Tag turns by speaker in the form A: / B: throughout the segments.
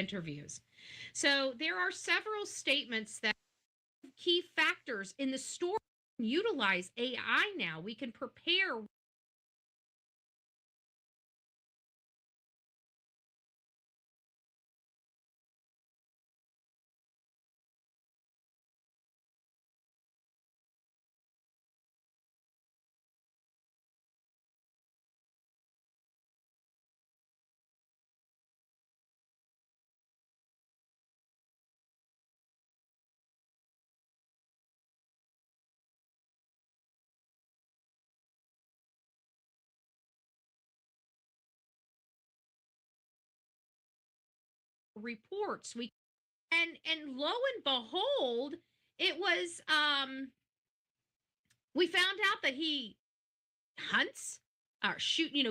A: interviews. So there are several statements that key factors in the story. Utilize AI now. We can prepare reports. We and lo and behold, it was we found out that he hunts or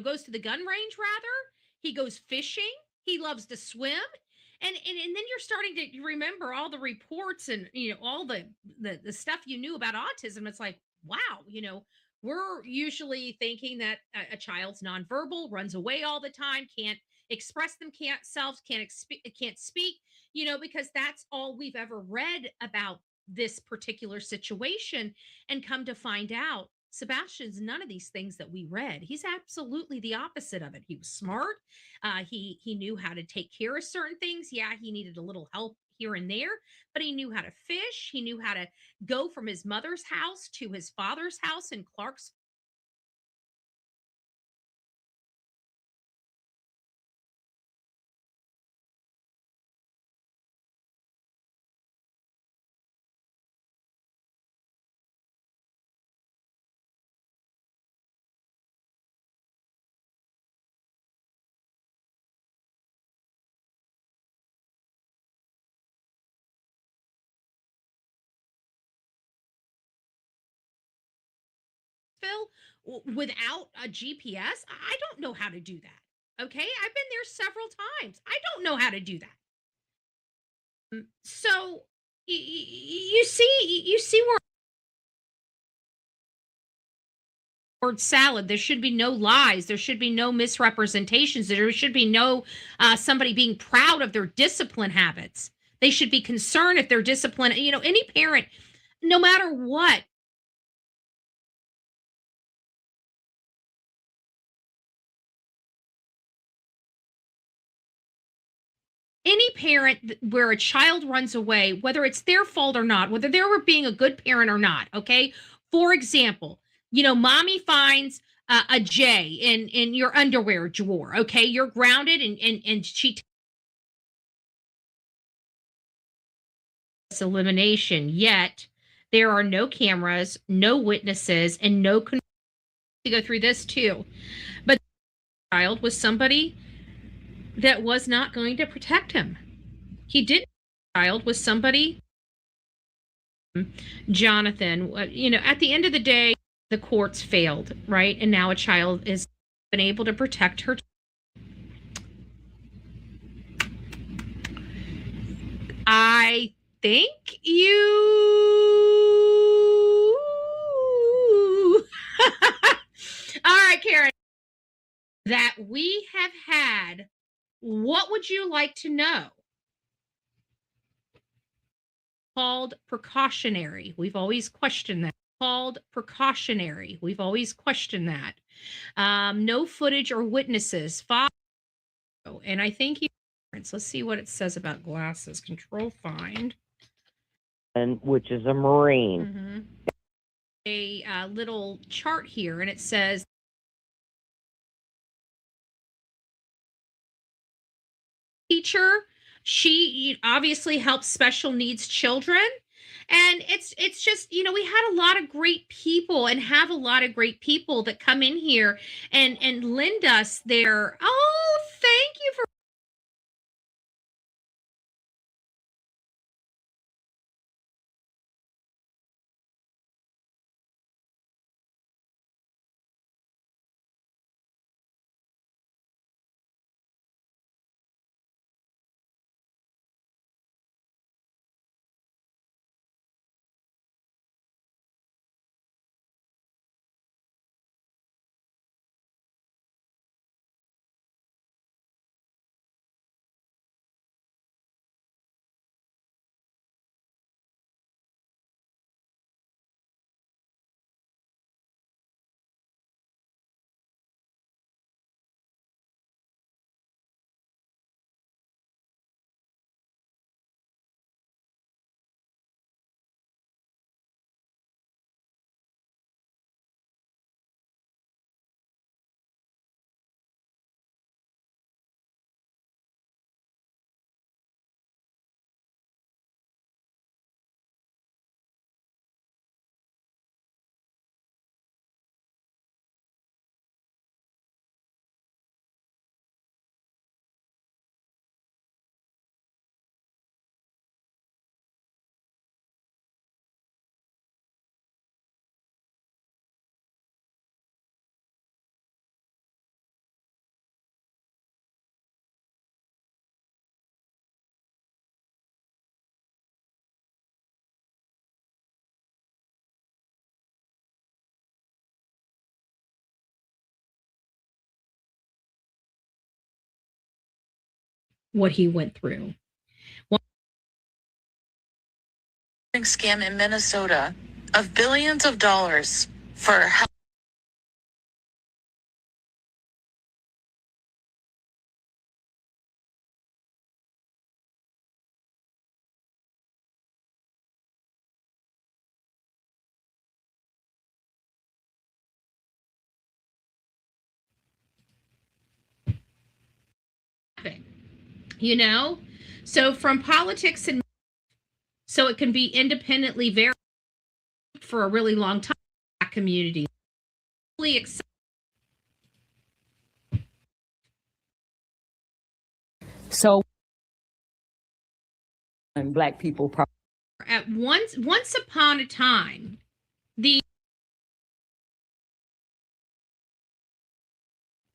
A: goes to the gun range rather. He goes fishing. He loves to swim. And then you're starting to remember all the reports and all the stuff you knew about autism. It's like, wow, we're usually thinking that a child's nonverbal, runs away all the time, can't express themselves, can't speak, because that's all we've ever read about this particular situation. And come to find out, Sebastian's none of these things that we read. He's absolutely the opposite of it. He was smart. He knew how to take care of certain things. Yeah, he needed a little help here and there, but he knew how to fish. He knew how to go from his mother's house to his father's house in Clarksville. Without a GPS. I don't know how to do that. Okay, I've been there several times. I don't know how to do that. So you see where word salad. There should be no lies. There should be no misrepresentations. There should be no somebody being proud of their discipline habits. They should be concerned if their discipline. Any parent, no matter what, any parent where a child runs away, whether it's their fault or not, whether they were being a good parent or not. Okay, for example, mommy finds a J in your underwear drawer. Okay, you're grounded, and she elimination, yet there are no cameras, no witnesses, and no to go through this too. But the child was somebody that was not going to protect him. He didn't. Child was somebody, Jonathan. At the end of the day, the courts failed, right? And now a child is been able to protect her. I think you. All right, Karen. That we have had. What would you like to know? Called precautionary. We've always questioned that. Called precautionary. We've always questioned that. No footage or witnesses. And I think let's see what it says about glasses. Control find.
B: And which is a Marine.
A: Mm-hmm. A little chart here, and it says teacher. She obviously helps special needs children. And it's just, we had a lot of great people and have a lot of great people that come in here and lend us their, oh, thank you for what he went through.
C: Scam in Minnesota of billions of dollars for health.
A: You know, so from politics and so it can be independently verified for a really long time. Community
D: So, and Black people
A: at once upon a time, the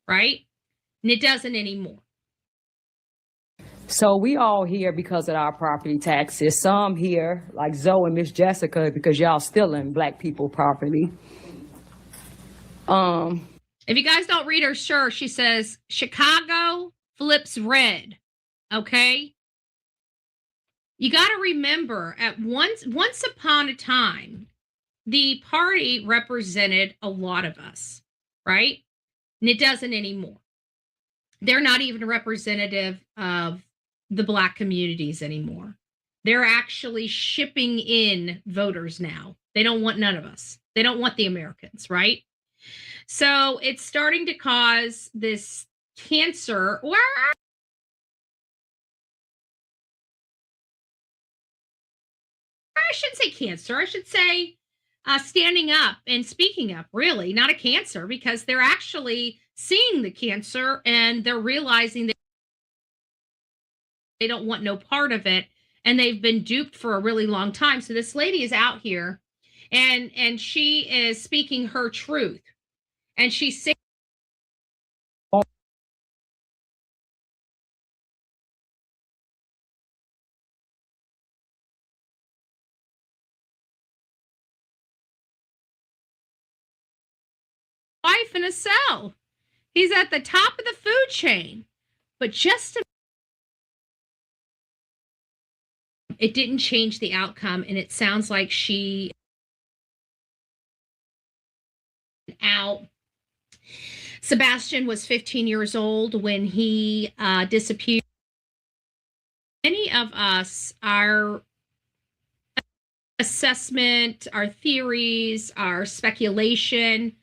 A: right, and it doesn't anymore.
D: So we all here because of our property taxes. Some here, like Zoe and Miss Jessica, because y'all stealing Black people property.
A: If you guys don't read her shirt, she says Chicago flips red. Okay. You got to remember at once upon a time, the party represented a lot of us, right? And it doesn't anymore. They're not even representative of the Black communities anymore. They're actually shipping in voters now. They don't want none of us. They don't want the Americans, right? So it's starting to cause this cancer, or I shouldn't say cancer. I should say standing up and speaking up, really, not a cancer, because they're actually seeing the cancer and they're realizing that they don't want no part of it. And they've been duped for a really long time. So this lady is out here and she is speaking her truth. And she's saying, wife in a cell. He's at the top of the food chain. But it didn't change the outcome. And it sounds like she out. Sebastian was 15 years old when he disappeared. Many of us, our assessment, our theories, our speculation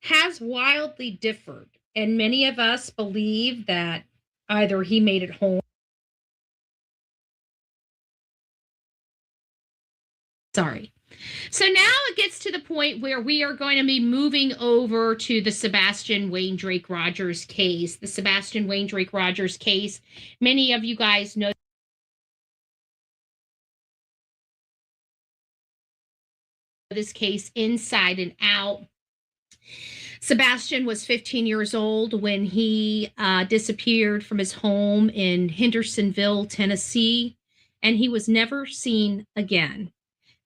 A: has wildly differed. And many of us believe that either he made it home. Sorry. So now it gets to the point where we are going to be moving over to the Sebastian Wayne Drake Rogers case. The Sebastian Wayne Drake Rogers case. Many of you guys know this case inside and out. Sebastian was 15 years old when he disappeared from his home in Hendersonville, Tennessee, and he was never seen again.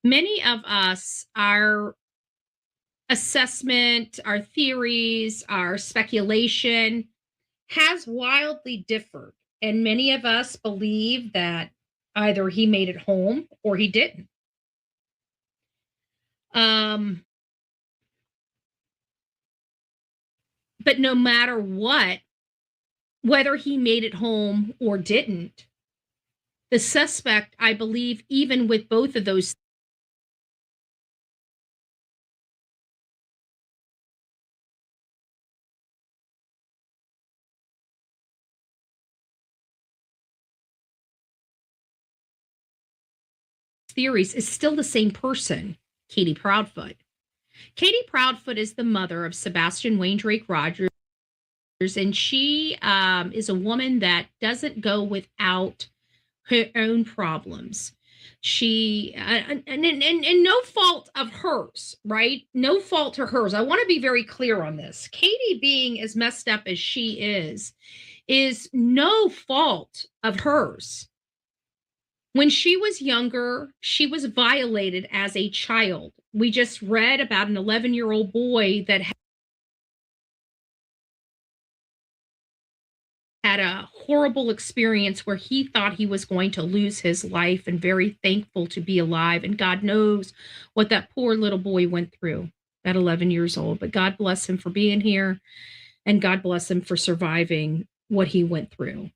A: Many of us, our assessment, our theories, our speculation has wildly differed. And many of us believe that either he made it home or he didn't. But no matter what, whether he made it home or didn't, the suspect, I believe, even with both of those theories, is still the same person, Katie Proudfoot. Katie Proudfoot is the mother of Sebastian Wayne Drake Rogers, and she is a woman that doesn't go without her own problems. She and no fault of hers, right? No fault to hers. I want to be very clear on this. Katie, being as messed up as she is no fault of hers. When she was younger, she was violated as a child. We just read about an 11-year-old boy that had a horrible experience where he thought he was going to lose his life, and very thankful to be alive. And God knows what that poor little boy went through at 11 years old. But God bless him for being here, and God bless him for surviving what he went through.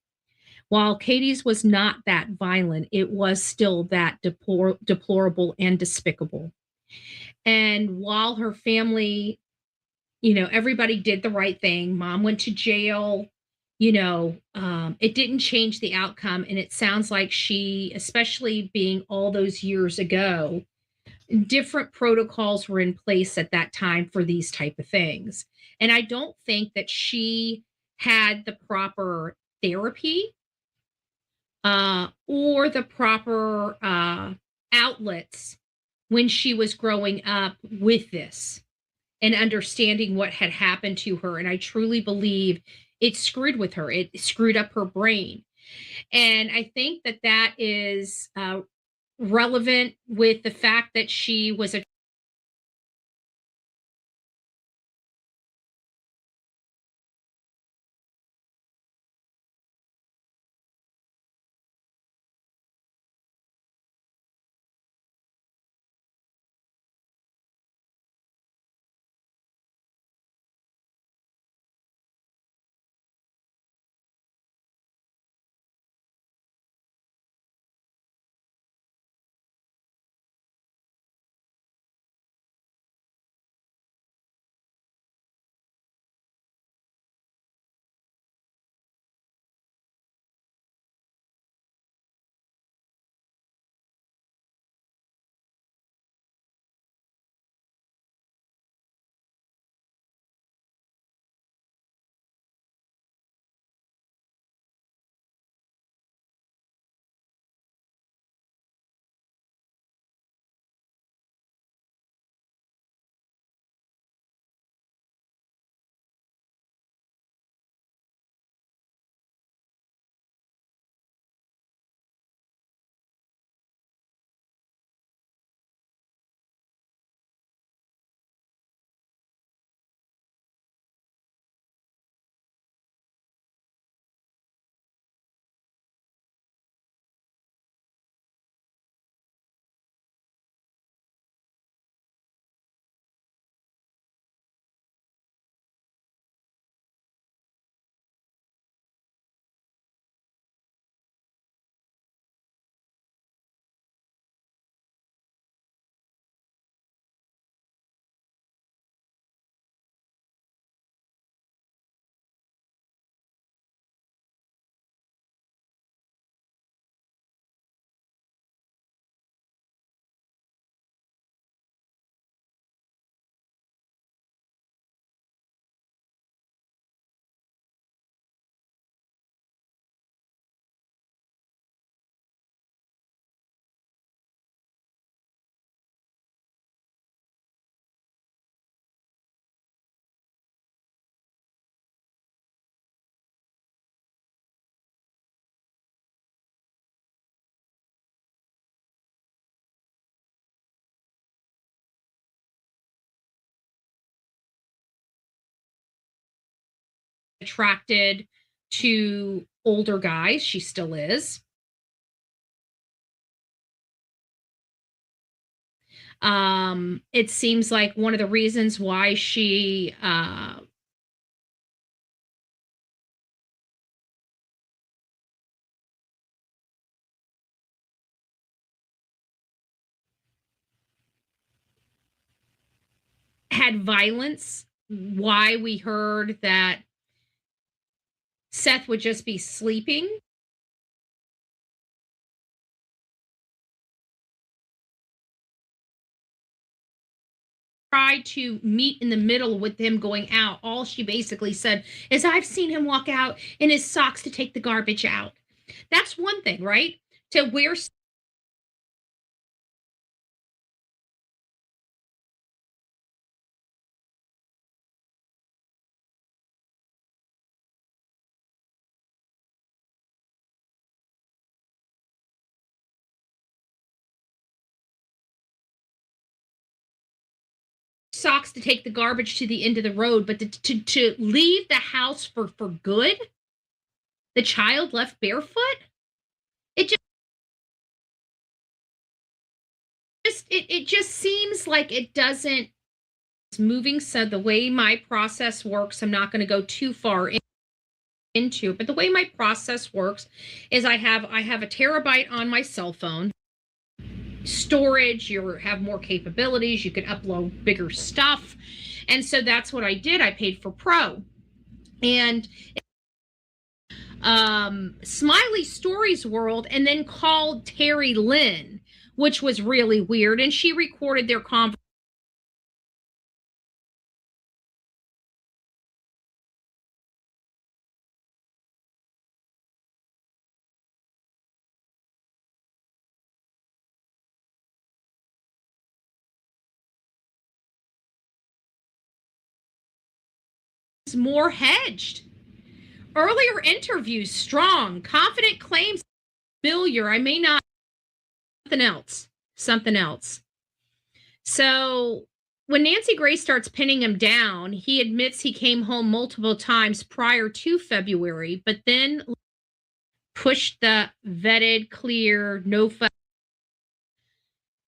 A: While Katie's was not that violent, it was still that deplorable and despicable. And while her family, everybody did the right thing, mom went to jail, it didn't change the outcome. And it sounds like she, especially being all those years ago, different protocols were in place at that time for these type of things. And I don't think that she had the proper therapy or the proper outlets when she was growing up with this and understanding what had happened to her. And I truly believe it screwed with her. It screwed up her brain. And I think that that is relevant with the fact that she was attracted to older guys. She still is. It seems like one of the reasons why she had violence, why we heard that Seth would just be sleeping. Tried to meet in the middle with him going out. All she basically said is, I've seen him walk out in his socks to take the garbage out. That's one thing, right? To wear socks to take the garbage to the end of the road, but to leave the house for good. the child left barefoot. It just seems like it doesn't. It's moving. So the way my process works, I'm not going to go too far into it, but the way my process works is I have a terabyte on my cell phone. Storage, you have more capabilities, you can upload bigger stuff. And so that's what I did. I paid for Pro. And Smiley Stories World, and then called Terry Lynn, which was really weird. And she recorded their conversation. More hedged. Earlier interviews, strong, confident claims, familiar. I may not. Something else. So when Nancy Grace starts pinning him down, he admits he came home multiple times prior to February, but then pushed the vetted, clear, no fuss.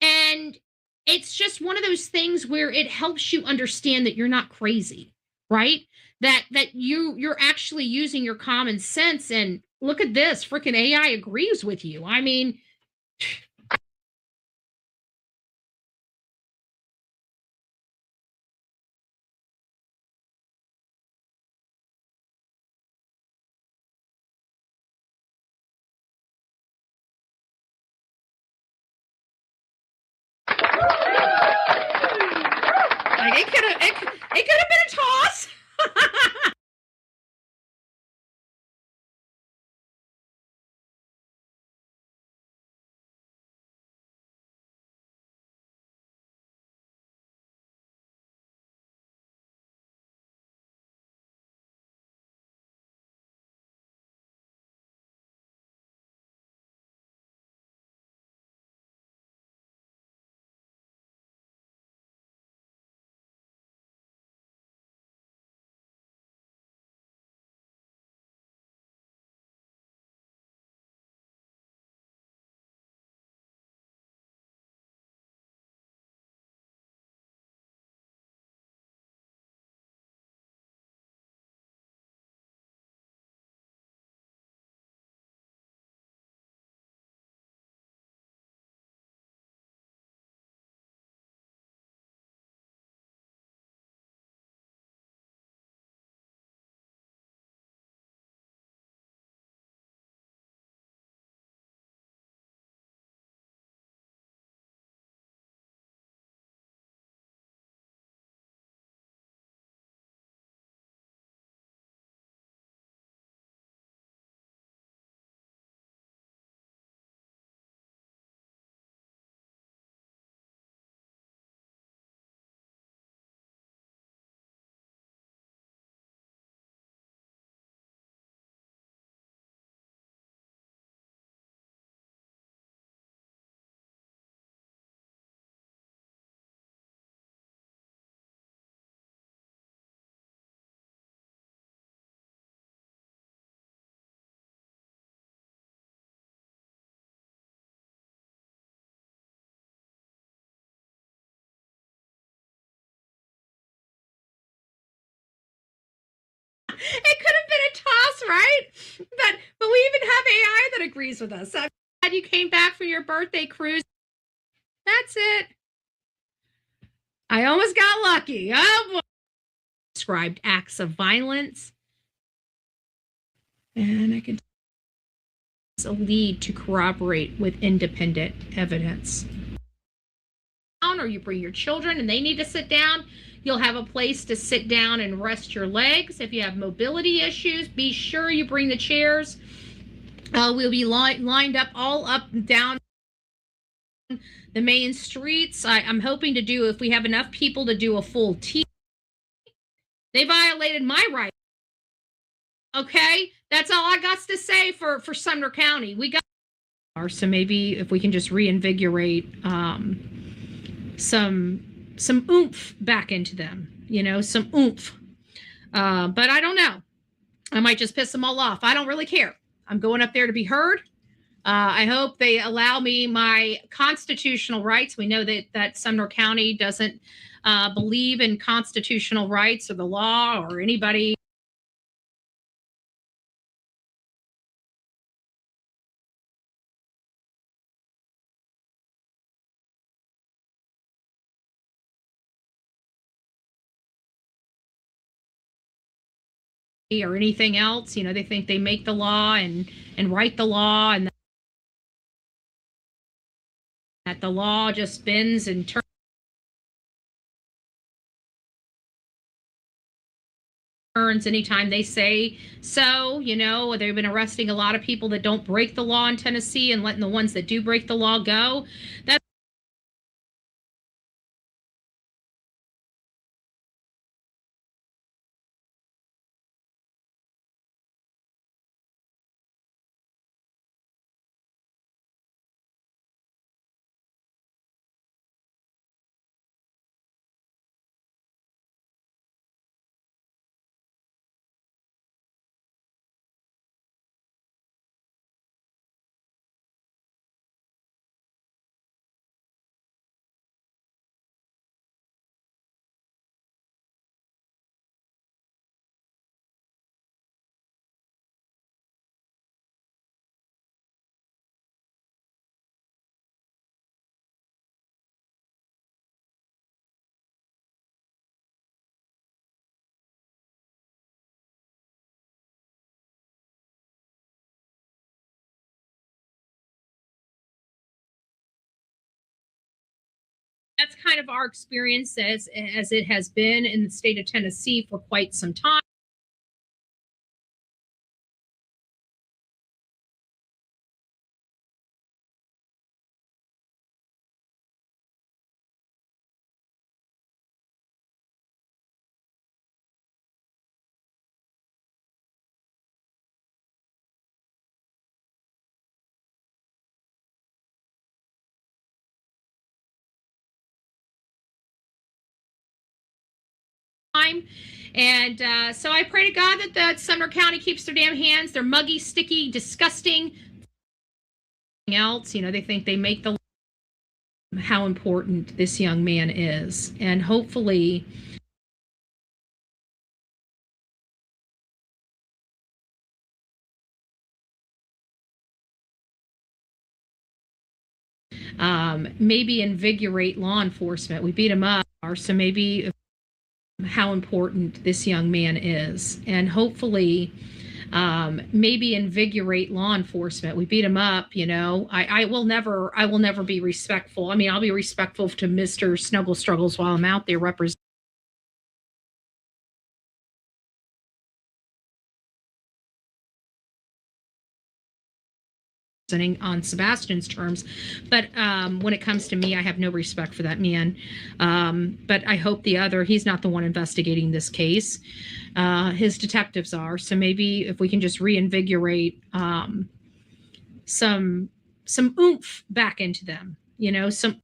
A: And it's just one of those things where it helps you understand that you're not crazy, right? That you're actually using your common sense. And look at this, freaking AI agrees with you. I mean, like it could have been a toss. It could have been a toss, right? But we even have AI that agrees with us. I'm glad you came back for your birthday cruise. That's it. I almost got lucky. Oh boy. Described acts of violence. And I can a lead to corroborate with independent evidence. Or you bring your children and they need to sit down, you'll have a place to sit down and rest your legs. If you have mobility issues, be sure you bring the chairs. We'll be lined up all up and down the main streets. I'm hoping to do, if we have enough people, to do a full team. They violated my right. Okay, that's all I got to say for Sumner County. We got, so maybe if we can just reinvigorate some oomph back into them, some oomph. But I don't know. I might just piss them all off. I don't really care. I'm going up there to be heard. I hope they allow me my constitutional rights. We know that Sumner County doesn't believe in constitutional rights or the law or anybody. Or anything else. They think they make the law and write the law, and that the law just bends and turns anytime they say so. They've been arresting a lot of people that don't break the law in Tennessee and letting the ones that do break the law go. That's kind of our experience as it has been in the state of Tennessee for quite some time. And so I pray to God that Sumner County keeps their damn hands. They're muggy, sticky, disgusting. Else, they think they make the how important this young man is, and hopefully. Maybe invigorate law enforcement. We beat him up, so maybe how important this young man is, and hopefully maybe invigorate law enforcement. We beat him up. I will never be respectful. I mean, I'll be respectful to Mr. Snuggle Struggles while I'm out there representing on Sebastian's terms, but when it comes to me, I have no respect for that man. But I hope he's not the one investigating this case. His detectives are. So maybe if we can just reinvigorate some oomph back into them, some.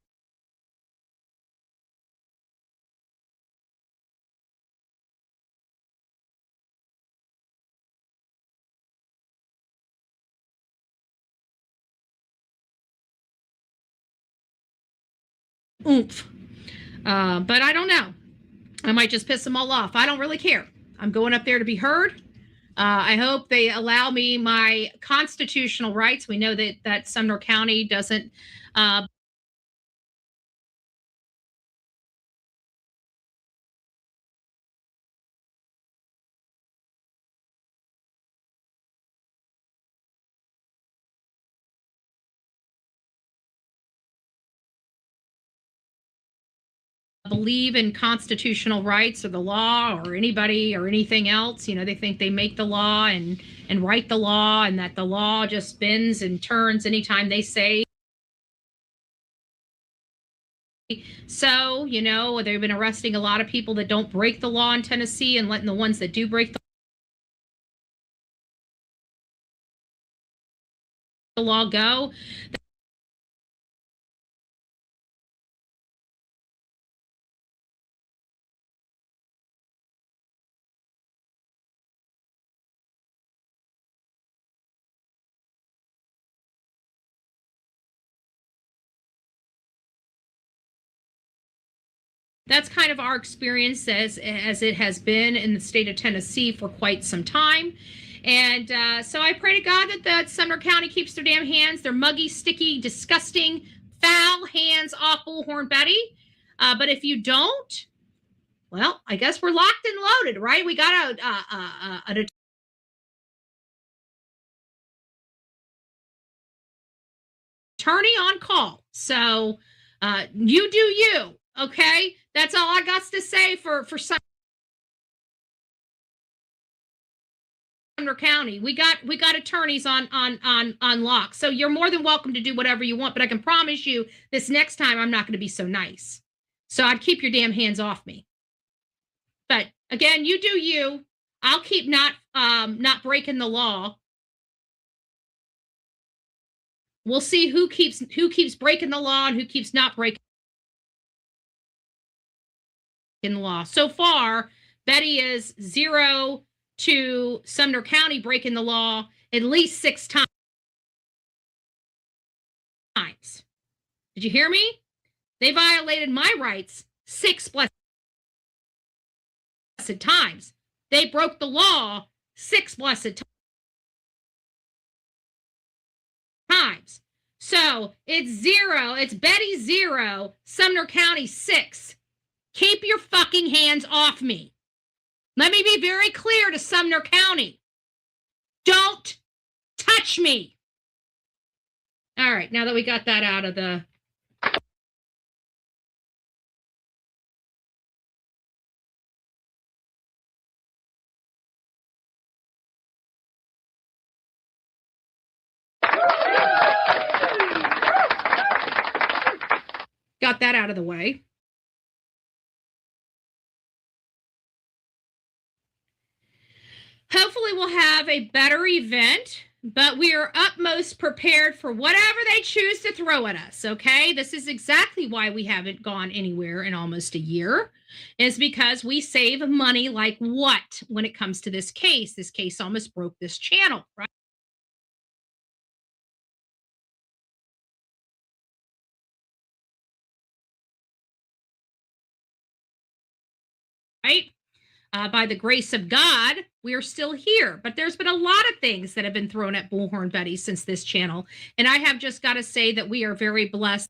A: Oomph. But I don't know. I might just piss them all off. I don't really care. I'm going up there to be heard. I hope they allow me my constitutional rights. We know that Sumner County doesn't believe in constitutional rights or the law or anybody or anything else. They think they make the law and write the law, and that the law just bends and turns anytime they say so. They've been arresting a lot of people that don't break the law in Tennessee and letting the ones that do break the law go. That's kind of our experience as it has been in the state of Tennessee for quite some time. And so I pray to God that Sumner County keeps their damn hands, their muggy, sticky, disgusting, foul hands off Bullhorn Betty. But if you don't, well, I guess we're locked and loaded, right? We got an attorney on call. So you do you, okay? That's all I got to say for Sumner County. We got attorneys on lock. So you're more than welcome to do whatever you want, but I can promise you this next time I'm not going to be so nice. So I'd keep your damn hands off me. But again, you do you. I'll keep not breaking the law. We'll see who keeps breaking the law and who keeps not breaking the law. So far, Betty is 0 to Sumner County breaking the law at least 6 times. Did you hear me? They violated my rights 6 blessed times. They broke the law 6 blessed times. So it's 0. It's Betty 0, Sumner County 6. Keep your fucking hands off me. Let me be very clear to Sumner County. Don't touch me. All right, now that we got that out of the... Got that out of the way. Hopefully we'll have a better event, but we are utmost prepared for whatever they choose to throw at us, okay? This is exactly why we haven't gone anywhere in almost a year, is because we save money like what when it comes to this case? This case almost broke this channel, right? Right? By the grace of God, we are still here. But there's been a lot of things that have been thrown at Bullhorn Betty since this channel. And I have just got to say that we are very blessed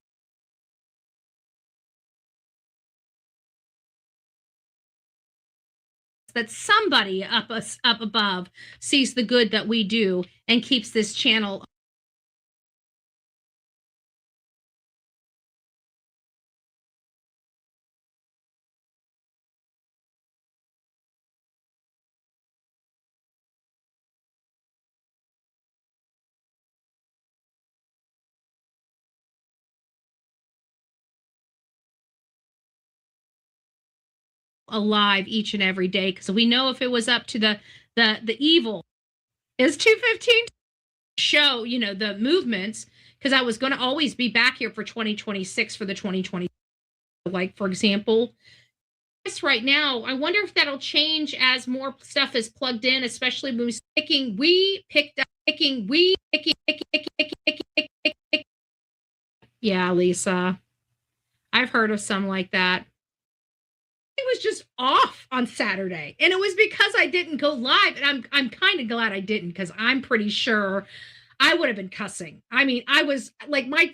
A: that somebody up above sees the good that we do and keeps this channel alive each and every day, because we know if it was up to the evil is 215 show, you know, the movements, because I was going to always be back here for 2026 for the 2020, like for example this right now. I wonder if that'll change as more stuff is plugged in, especially when we picked up. Yeah, Lisa, I've heard of some like that. It was just off on Saturday, and it was because I didn't go live, and I'm kind of glad I didn't, because I'm pretty sure I would have been cussing. I mean, I was like, my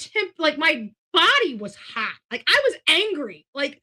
A: body was hot, like I was angry, like